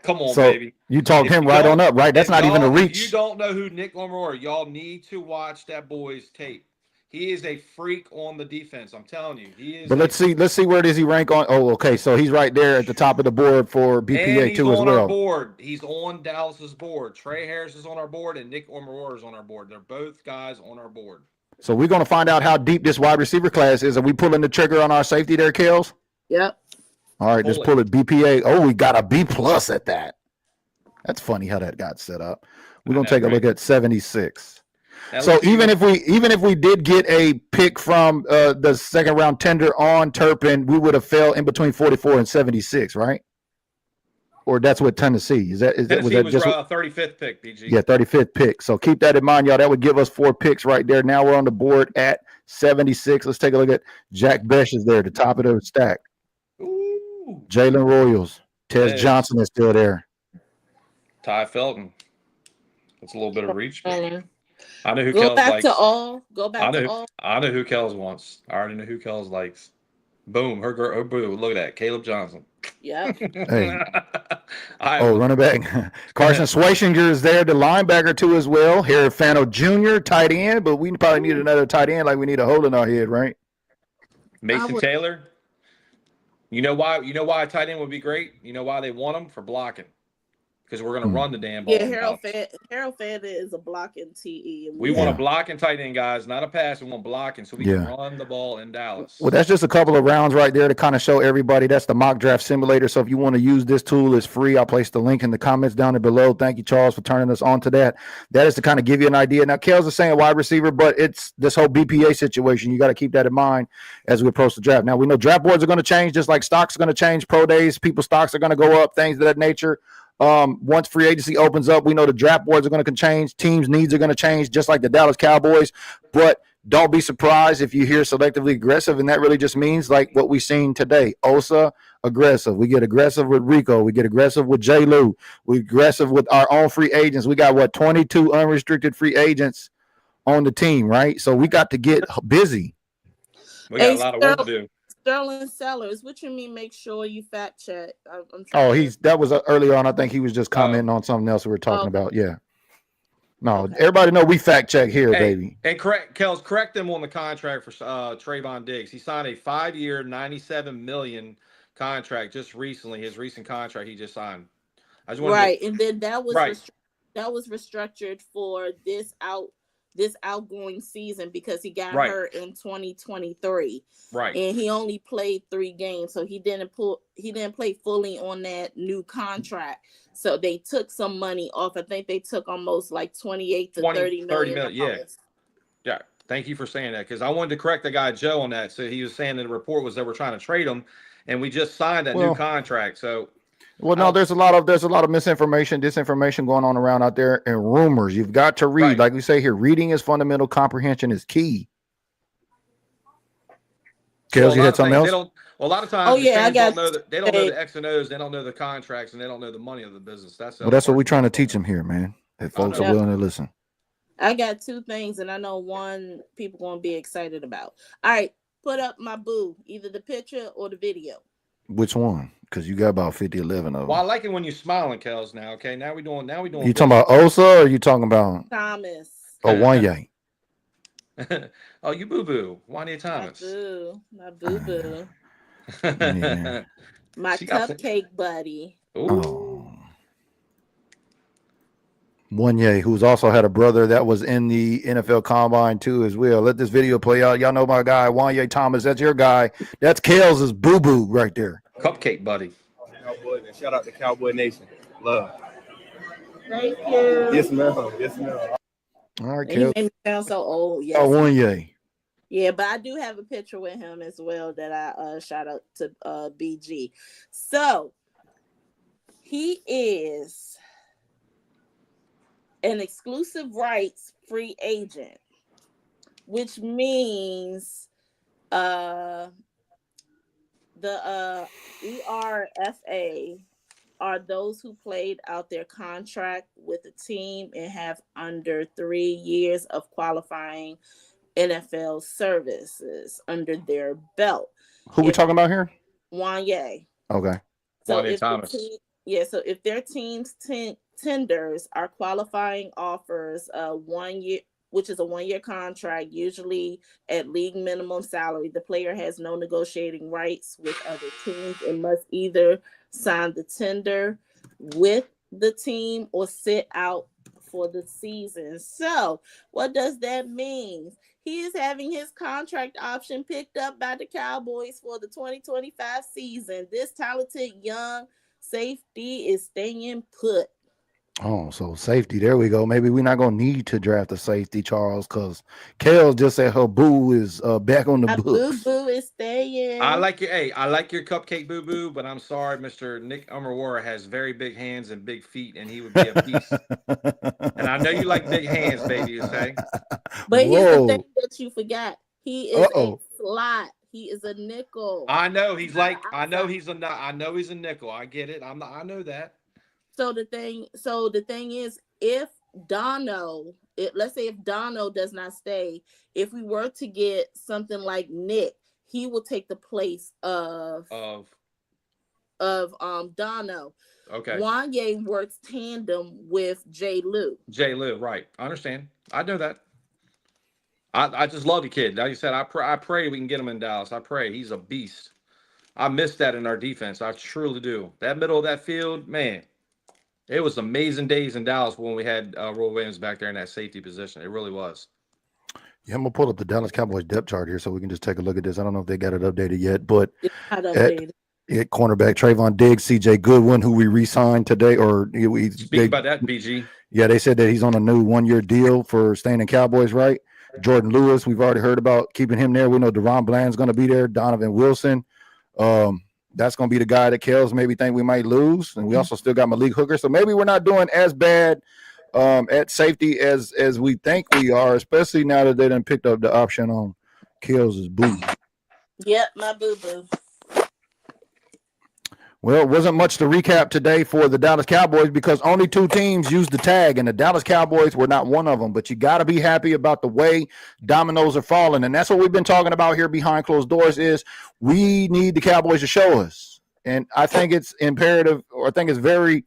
Come on, so baby. You talked him right on up, right? That's not even a reach. If you don't know who Nick Lamore, y'all need to watch that boy's tape. He is a freak on the defense. I'm telling you, he is. But let's see where does he rank on? Oh, okay. So he's right there at the top of the board for BPA too as well. He's on our board. He's on Dallas's board. Trey Harris is on our board, and Nick Lamore is on our board. They're both guys on our board. So we're going to find out how deep this wide receiver class is. Are we pulling the trigger on our safety there, KELZ? Yep. All right, let's pull it. BPA. Oh, we got a B+ at that. That's funny how that got set up. We're going to take a look at 76. So even if we did get a pick from the second round tender on Turpin, we would have fell in between 44 and 76, right? Or that's what Tennessee is. Was that just 35th pick, PG? Yeah, 35th pick. So keep that in mind, y'all. That would give us 4 picks right there. Now we're on the board at 76. Let's take a look at Jack Besh is there, the top of the stack. Ooh. Jalen Royals, Tez Johnson is still there. Ty Felton. That's a little bit of reach. I know who Go KELZ back likes. to all. Go back to all. I know who KELZ wants. I already know who KELZ likes. Boom. Her girl. Oh, boo. Look at that. Caleb Johnson. Yeah. Hey. Running back. Carson Schweichinger is there, the linebacker too as well. Harry Fano Jr., tight end, but we probably need another tight end like we need a hole in our head, right? Mason Taylor. You know why a tight end would be great? You know why they want him? For blocking. Because we're going to run the damn ball. Yeah, Harold Fanta is a blocking TE. We want a blocking tight end, guys, not a pass. We want blocking so we can run the ball in Dallas. Well, that's just a couple of rounds right there to kind of show everybody. That's the mock draft simulator. So if you want to use this tool, it's free. I'll place the link in the comments down there below. Thank you, Charles, for turning us on to that. That is to kind of give you an idea. Now, KELZ is saying wide receiver, but it's this whole BPA situation. You got to keep that in mind as we approach the draft. Now, we know draft boards are going to change, just like stocks are going to change. Pro days, people's stocks are going to go up, things of that nature. Once free agency opens up, we know the draft boards are going to change. Teams' needs are going to change, just like the Dallas Cowboys. But don't be surprised if you hear selectively aggressive, and that really just means like what we've seen today. OSA, aggressive. We get aggressive with Rico. We get aggressive with J. Lou. We aggressive with our own free agents. We got, 22 unrestricted free agents on the team, right? So we got to get busy. We got a lot of work to do. Sterling Sellers, what you mean? Make sure you fact check. That was earlier on. I think he was just commenting on something else we were talking about. Yeah. No, everybody know we fact check here, baby. And KELZ, correct them on the contract for Trayvon Diggs. He signed a 5-year, $97 million contract just recently. His recent contract he just signed. And then that was restructured for this this outgoing season because he got Right. hurt in 2023. Right. And he only played 3 games, so he didn't play fully on that new contract. So they took some money off. I think they took almost like 28 to 30 million. Yeah. Yeah. Thank you for saying that, because I wanted to correct the guy Joe on that. So he was saying that the report was that we're trying to trade him, and we just signed that new contract. So no, there's a lot of misinformation, disinformation going on around out there, and rumors. You've got to read, Right. like we say here, reading is fundamental, comprehension is key. KELZ, you had something else? A lot of times, they don't know the X and O's, they don't know the contracts, and they don't know the money of the business. That's what we're trying to teach them here, man. If folks are willing to listen. I got 2 things, and I know one people gonna be excited about. All right, put up my boo, either the picture or the video. Which one? Because you got about 50, 11 of them. Well, I like it when you're smiling, KELZ. Now, okay. Now we doing. You talking about OSA, or are you talking about Thomas? Oh, Wanye. Oh, you boo boo, Wanye Thomas. My boo boo. Yeah. My cupcake buddy. Oh. Wanye, who's also had a brother that was in the NFL Combine too as well. Let this video play out. Y'all know my guy, Wanye Thomas. That's your guy. That's KELZ's boo-boo right there. Cupcake buddy. Cowboys, and shout out to Cowboy Nation. Love. Thank you. Yes, ma'am. Yes, ma'am. All right, He KELZ. made me sound so old. Yes. Oh, Wanye. Yeah, but I do have a picture with him as well that I shout out to BG. So he is an exclusive rights free agent, which means the ERFA are those who played out their contract with the team and have under 3 years of qualifying NFL services under their belt. Who we talking about here? Wanye. Okay. So Wanye if Thomas. so if their team's tenders are qualifying offers 1 year, which is a 1 year contract, usually at league minimum salary, the player has no negotiating rights with other teams and must either sign the tender with the team or sit out for the season. So what does that mean? He is having his contract option picked up by the Cowboys for the 2025 season. This talented young safety is staying put. Oh, so safety. There we go. Maybe we're not going to need to draft a safety, Charles, because KELZ just said her boo is back on the books. Boo is staying. I like your cupcake boo boo, but I'm sorry, Mr. Nick Ummerwara has very big hands and big feet, and he would be a beast. And I know you like big hands, baby. You say. But here's the thing that you forgot. He is a slot. He is a nickel. I know he's like. I know he's a nickel. I get it. I know that. So the thing is, if let's say if Dono does not stay, if we were to get something like Nick, he will take the place of Dono. Okay. Wanye works tandem with J. Lou, right. I understand. I know that. I just love the kid. Like you said, I pray we can get him in Dallas. I pray. He's a beast. I miss that in our defense. I truly do. That middle of that field, man. It was amazing days in Dallas when we had Roy Williams back there in that safety position. It really was. Yeah, I'm going to pull up the Dallas Cowboys depth chart here so we can just take a look at this. I don't know if they got it updated yet, but at cornerback, Trayvon Diggs, CJ Goodwin, who we re-signed today. Speak about that, BG. Yeah, they said that he's on a new 1 year deal for staying in Cowboys, right? Jordan Lewis, we've already heard about keeping him there. We know Deron Bland's going to be there. Donovan Wilson. That's going to be the guy that KELZ maybe think we might lose. And we also still got Malik Hooker. So maybe we're not doing as bad at safety as we think we are, especially now that they done picked up the option on KELZ's boo. Yep, my boo-boo. Well, it wasn't much to recap today for the Dallas Cowboys because only 2 teams used the tag, and the Dallas Cowboys were not one of them. But you got to be happy about the way dominoes are falling, and that's what we've been talking about here behind closed doors is we need the Cowboys to show us. And I think it's imperative, or I think it's very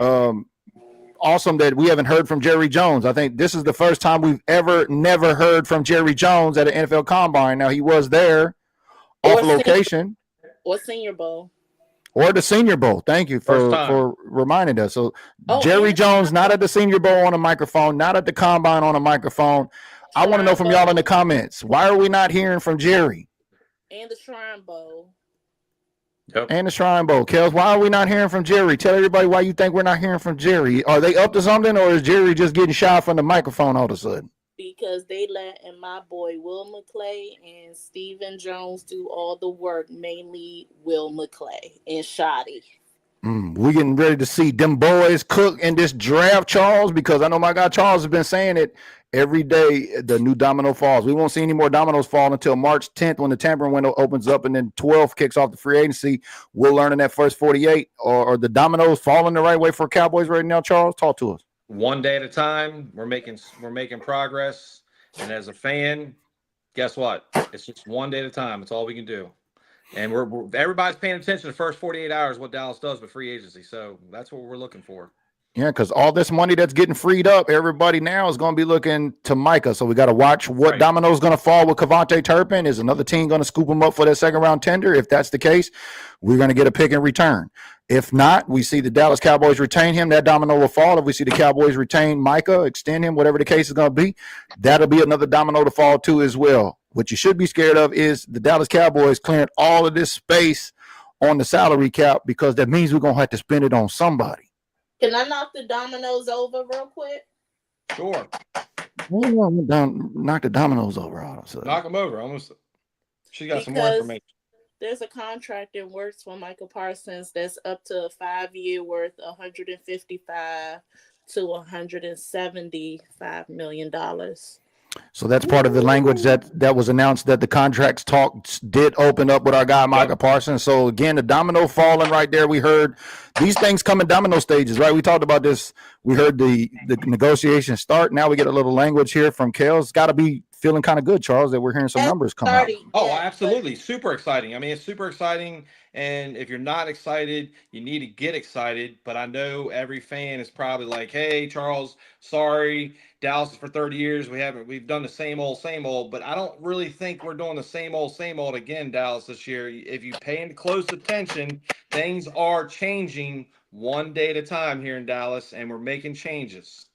awesome that we haven't heard from Jerry Jones. I think this is the first time we've never heard from Jerry Jones at an NFL Combine. Now, he was there off location. Or Senior Bowl. Or the Senior Bowl. Thank you First time. for reminding us. So Oh, Jerry and Jones, not at the Senior Bowl on a microphone, not at the Combine on a microphone. I want to know from y'all in the comments, why are we not hearing from Jerry? And the Shrine Bowl. Yep. And the Shrine Bowl. Kels, why are we not hearing from Jerry? Tell everybody why you think we're not hearing from Jerry. Are they up to something, or is Jerry just getting shy from the microphone all of a sudden? Because they letting my boy Will McClay and Stephen Jones do all the work, mainly Will McClay and Shoddy. We getting ready to see them boys cook in this draft, Charles, because I know my guy Charles has been saying it every day. The new domino falls. We won't see any more dominoes fall until March 10th when the tampering window opens up, and then 12th kicks off the free agency. We'll learn in that first 48. Or the dominoes falling the right way for Cowboys right now, Charles? Talk to us. One day at a time. We're making progress. And as a fan, guess what? It's just one day at a time. It's all we can do. And everybody's paying attention to the first 48 hours what Dallas does with free agency. So that's what we're looking for. Yeah, because all this money that's getting freed up, everybody now is going to be looking to Micah. So we got to watch what domino is going to fall with Kevontae Turpin. Is another team going to scoop him up for that second-round tender? If that's the case, we're going to get a pick in return. If not, we see the Dallas Cowboys retain him, that domino will fall. If we see the Cowboys retain Micah, extend him, whatever the case is going to be, that'll be another domino to fall too as well. What you should be scared of is the Dallas Cowboys clearing all of this space on the salary cap, because that means we're going to have to spend it on somebody. Can I knock the dominoes over real quick? Sure. Knock the dominoes over. Knock them over. Almost. She got some more information. There's a contract in works for Michael Parsons that's up to a 5-year worth $155 to $175 million. So that's part of the language that was announced, that the contracts talks did open up with our guy Micah Parsons. So again, the domino falling right there. We heard these things come in domino stages, right? We talked about this. We heard the negotiations start. Now we get a little language here from KELZ. It's got to be feeling kind of good, Charles, that we're hearing some numbers come out. Oh, absolutely. Super exciting. I mean, it's super exciting. And if you're not excited, you need to get excited. But I know every fan is probably like, hey, Charles, sorry, Dallas is for 30 years. We've done the same old. But I don't really think we're doing the same old again, Dallas, this year. If you pay close attention, things are changing one day at a time here in Dallas, and we're making changes.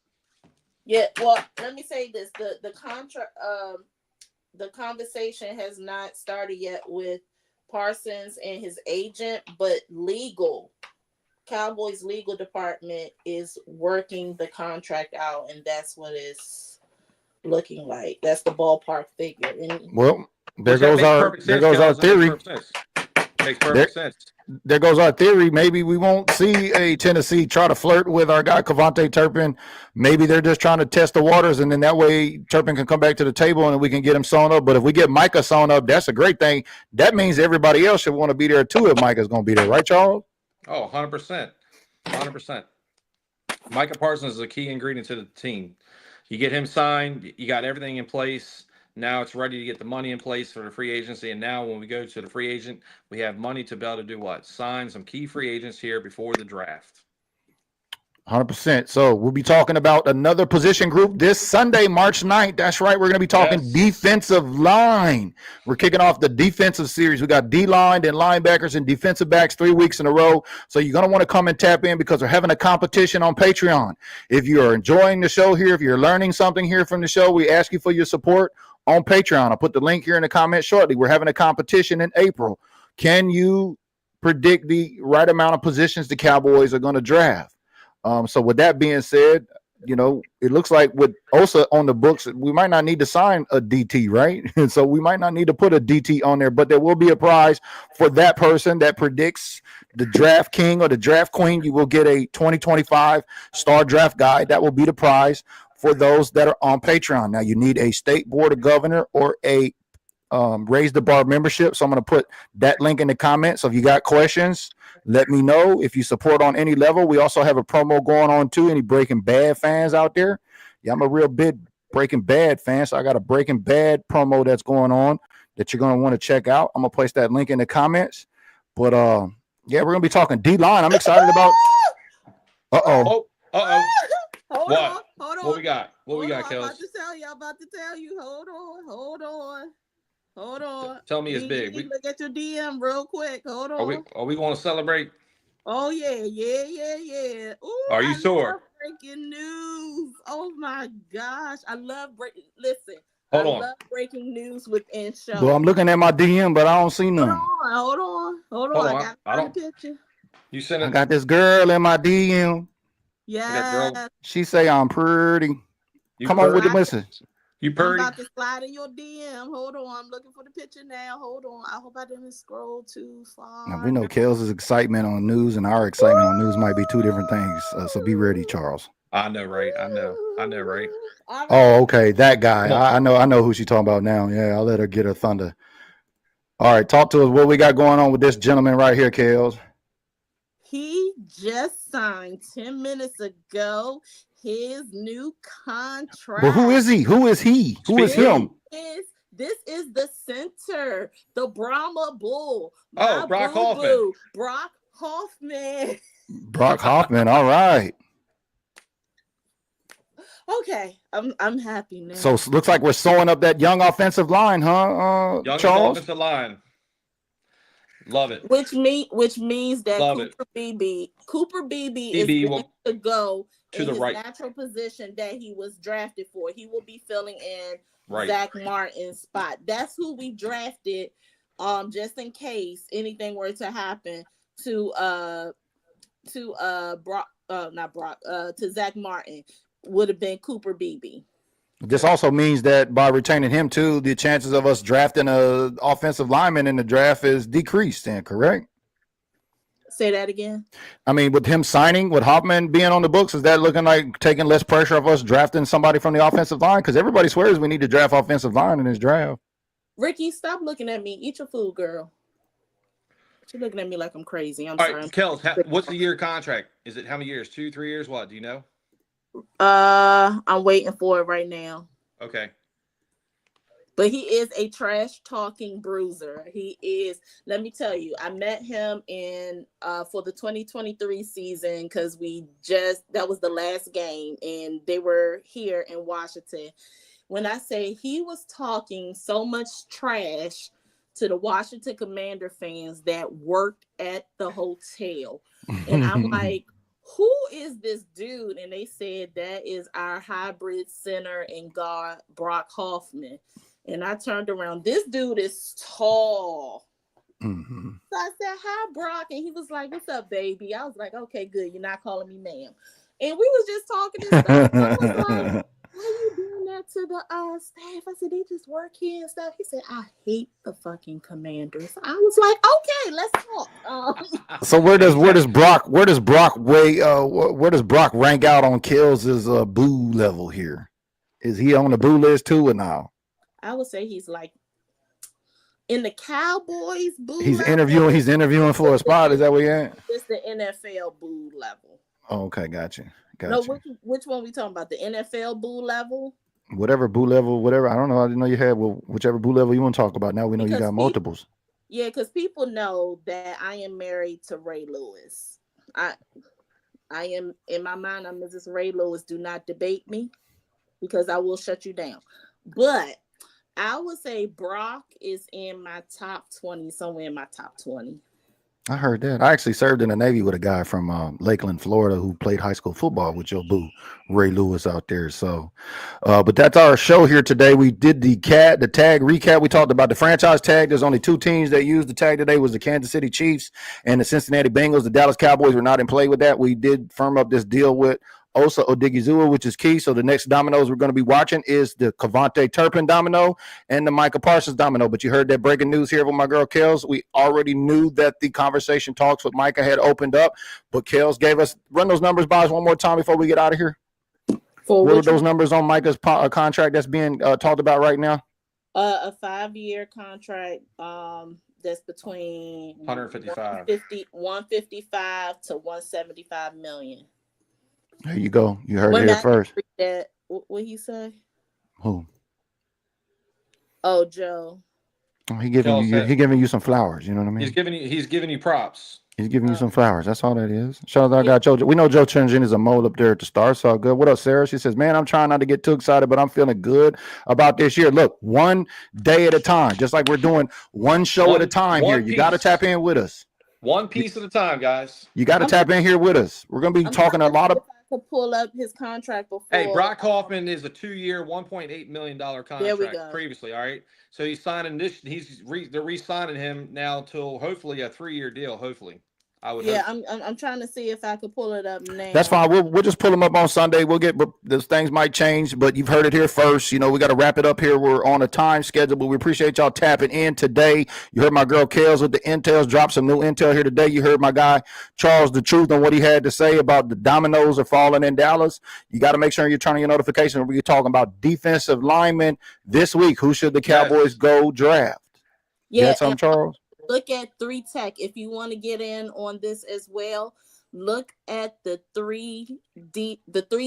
Yeah, well, let me say this: the contract, the conversation has not started yet with Parsons and his agent, but Cowboys legal department is working the contract out, and that's what it's looking like. That's the ballpark figure. And there goes our theory. Makes perfect sense. There goes our theory. Maybe we won't see a Tennessee try to flirt with our guy Kevontae Turpin. Maybe they're just trying to test the waters, and then that way Turpin can come back to the table and we can get him sewn up. But if we get Micah sewn up, that's a great thing. That means everybody else should want to be there too if Micah's going to be there, right, Charles? Oh, 100%. 100%. Micah Parsons is a key ingredient to the team. You get him signed, you got everything in place. Now it's ready to get the money in place for the free agency. And now when we go to the free agent, we have money to be able to do what? Sign some key free agents here before the draft. 100%. So we'll be talking about another position group this Sunday, March 9th. That's right. We're going to be talking defensive line. We're kicking off the defensive series. We got D-line and linebackers and defensive backs 3 weeks in a row. So you're going to want to come and tap in because we're having a competition on Patreon. If you are enjoying the show here, if you're learning something here from the show, we ask you for your support on Patreon. I'll put the link here in the comments shortly. We're having a competition in April. Can you predict the right amount of positions the Cowboys are going to draft? So with that being said, it looks like with OSA on the books, we might not need to sign a DT, right? And so we might not need to put a DT on there, but there will be a prize for that person that predicts the draft king or the draft queen. You will get a 2025 star draft guide. That will be the prize for those that are on Patreon. Now you need a state board of governor or a raise the bar membership. So I'm going to put that link in the comments. So if you got questions, let me know. If you support on any level, we also have a promo going on too. Any Breaking Bad fans out there? Yeah, I'm a real big Breaking Bad fan. So I got a Breaking Bad promo that's going on that you're going to want to check out. I'm going to place that link in the comments. But yeah, we're going to be talking D-line. I'm excited about. Hold What? On. What we got? What we got, KELZ? I'm about to tell you. Hold on. Tell me it's big. Look at your DM real quick. Hold on. Are we going to celebrate? Oh yeah. Ooh, Are you I sure? love breaking news. Oh my gosh, I love Listen, Hold I on. love breaking news within show. Well, I'm looking at my DM, but I don't see none. Hold on. I got the picture. You sent it. I got this girl in my DM. Yeah. She say I'm pretty. Come on with the message. You I'm pretty. about to slide in your DM. Hold on. I'm looking for the picture now. Hold on. I hope I didn't scroll too far. Now, we know KELZ's excitement on news and our excitement on news might be two different things. So be ready, Charles. I know, right? I know, right? Oh, okay. That guy. I know who she's talking about now. Yeah, I'll let her get her thunder. All right, talk to us. What we got going on with this gentleman right here, KELZ? He just signed 10 minutes ago his new contract. But who is he? Who is he? Who is him? This is the center, the Brahma Bull. Oh, Brock Hoffman. Brock Hoffman. Brock Hoffman. All right. Okay, I'm happy now. So it looks like we're sewing up that young offensive line, huh? Young Charles? offensive line. Love it. Which means that Love Cooper Beebe is going to go to the his right natural position that he was drafted for. He will be filling in right. Zach Martin's spot. That's who we drafted, just in case anything were to happen to Zach Martin. Would have been Cooper Beebe. This also means that by retaining him too, the chances of us drafting a offensive lineman in the draft is decreased. Then, correct? Say that again. I mean, with him signing, with Hoffman being on the books, is that looking like taking less pressure of us drafting somebody from the offensive line? Because everybody swears we need to draft offensive line in this draft. Ricky, stop looking at me. Eat your food, girl. You're looking at me like I'm crazy. I'm All sorry. right, KELZ, what's the year contract? Is it how many years? 2, 3 years? What do you know? I'm waiting for it right now. Okay. But he is a trash talking bruiser. He is. Let me tell you, I met him in for the 2023 season because that was the last game and they were here in Washington. When I say he was talking so much trash to the Washington Commander fans that worked at the hotel, and I'm like, who is this dude? And they said that is our hybrid center and guard, Brock Hoffman. And I turned around. This dude is tall. Mm-hmm. So I said, hi, Brock. And he was like, what's up, baby? I was like, okay, good. You're not calling me ma'am. And we was just talking and stuff. I was like, why are you doing that to the staff? I said, they just work here and stuff. He said, I hate the fucking Commanders. I was like, okay, let's talk. So where does Brock rank out on KELZ's boo level here? Is he on the boo list too or now? I would say he's like in the Cowboys boo. He's interviewing for a spot. Is that where you're at? It's the NFL boo level. Oh, okay, gotcha. No, which one we talking about? The NFL boo level? Whatever boo level, whatever. I don't know. I didn't know you had whichever boo level you want to talk about. Now we know you got multiples. Yeah, because people know that I am married to Ray Lewis. I am, in my mind, I'm Mrs. Ray Lewis. Do not debate me because I will shut you down. But I would say Brock is in my top 20, somewhere in my top 20. I heard that. I actually served in the Navy with a guy from Lakeland, Florida, who played high school football with your boo, Ray Lewis, out there. So, but that's our show here today. We did the tag recap. We talked about the franchise tag. There's only 2 teams that used the tag today. Was the Kansas City Chiefs and the Cincinnati Bengals. The Dallas Cowboys were not in play with that. We did firm up this deal with OSA ODIGHIZUWA, which is key. So the next dominoes we're going to be watching is the Kevontae Turpin domino and the Micah Parsons domino. But you heard that breaking news here with my girl KELZ. We already knew that the conversation talks with Micah had opened up, but KELZ gave us, run those numbers by us one more time before we get out of here. What are those numbers on Micah's contract that's being talked about right now? A 5-year contract that's between 155 to 175 million. There you go. You heard it here first. What he say? Who? Oh, Joe. Oh, he giving you some flowers. You know what I mean? He's giving you props. He's giving you some flowers. That's all that is. Shout out to our guy Joe. We know Joe Tringen is a mole up there at the start. So good. What up, Sarah? She says, man, I'm trying not to get too excited, but I'm feeling good about this year. Look, one day at a time, just like we're doing one show at a time here. You got to tap in with us. One piece at a time, guys. You got to tap in here with us. We're going to be talking a lot of. To pull up his contract before. Hey, Brock Hoffman is a 2-year, $1.8 million contract previously. All right, so he's signing this. They're re-signing him now till hopefully a 3-year deal. Hopefully, I would. Yeah, I'm trying to see if I could pull it up now. That's fine. We'll just pull them up on Sunday. We'll get those things might change, but you've heard it here first. You know, we got to wrap it up here. We're on a time schedule, but we appreciate y'all tapping in today. You heard my girl KELZ with the intels. Drop some new intel here today. You heard my guy Charles the truth on what he had to say about the dominoes are falling in Dallas. You got to make sure you're turning your notifications. We're talking about defensive linemen this week. Who should the Cowboys go draft? Yeah, that's on Charles. Look at 3 Tech if you want to get in on this as well. Look at the 3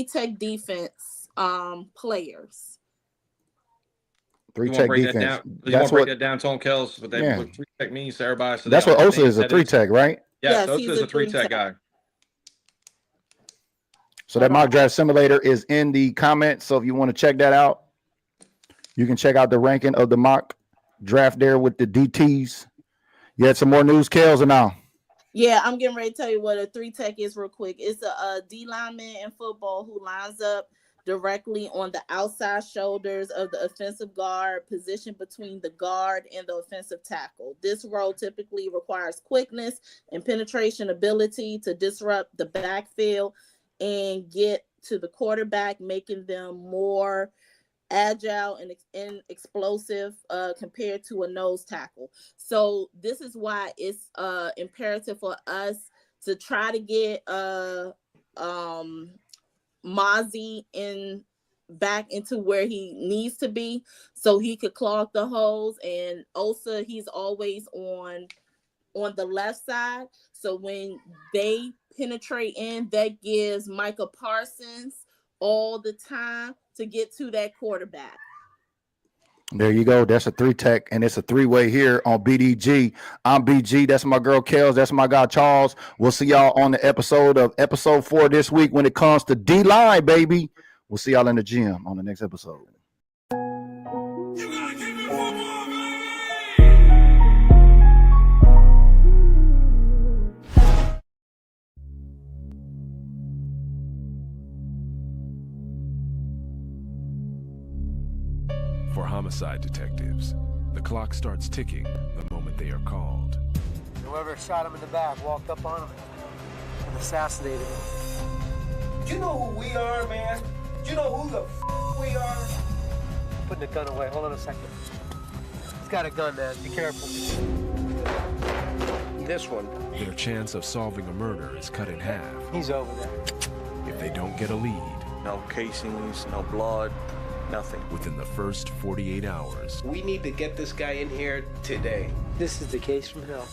Tech defense players. 3 Tech defense. You want to break that down to KELZ, what 3 Tech means to everybody. So that's what OSA is, a 3 Tech, right? Yes, OSA is a 3 Tech guy. So that mock draft simulator is in the comments. So if you want to check that out, you can check out the ranking of the mock draft there with the DTs. You had some more news, KELZ, or now? Yeah, I'm getting ready to tell you what a 3 Tech is real quick. It's a D lineman in football who lines up directly on the outside shoulders of the offensive guard, positioned between the guard and the offensive tackle. This role typically requires quickness and penetration ability to disrupt the backfield and get to the quarterback, making them more agile and explosive compared to a nose tackle. So this is why it's imperative for us to try to get Mozzie back into where he needs to be so he could clog the holes. And OSA, he's always on the left side. So when they penetrate in, that gives Micah Parsons all the time to get to that quarterback. There you go. That's a 3 Tech, and it's a 3-way here on BDG. I'm BG. That's my girl KELZ. That's my guy Charles. We'll see y'all on the episode 4 this week when it comes to D-line, baby. We'll see y'all in the gym on the next episode. For homicide detectives, the clock starts ticking the moment they are called. Whoever shot him in the back walked up on him and assassinated him. Do you know who we are, man? Do you know who the we are? Putting the gun away. Hold on a second. He's got a gun, man. Be careful. This one. Their chance of solving a murder is cut in half. He's over there. If they don't get a lead. No casings, no blood. Nothing. Within the first 48 hours. We need to get this guy in here today. This is the case from hell.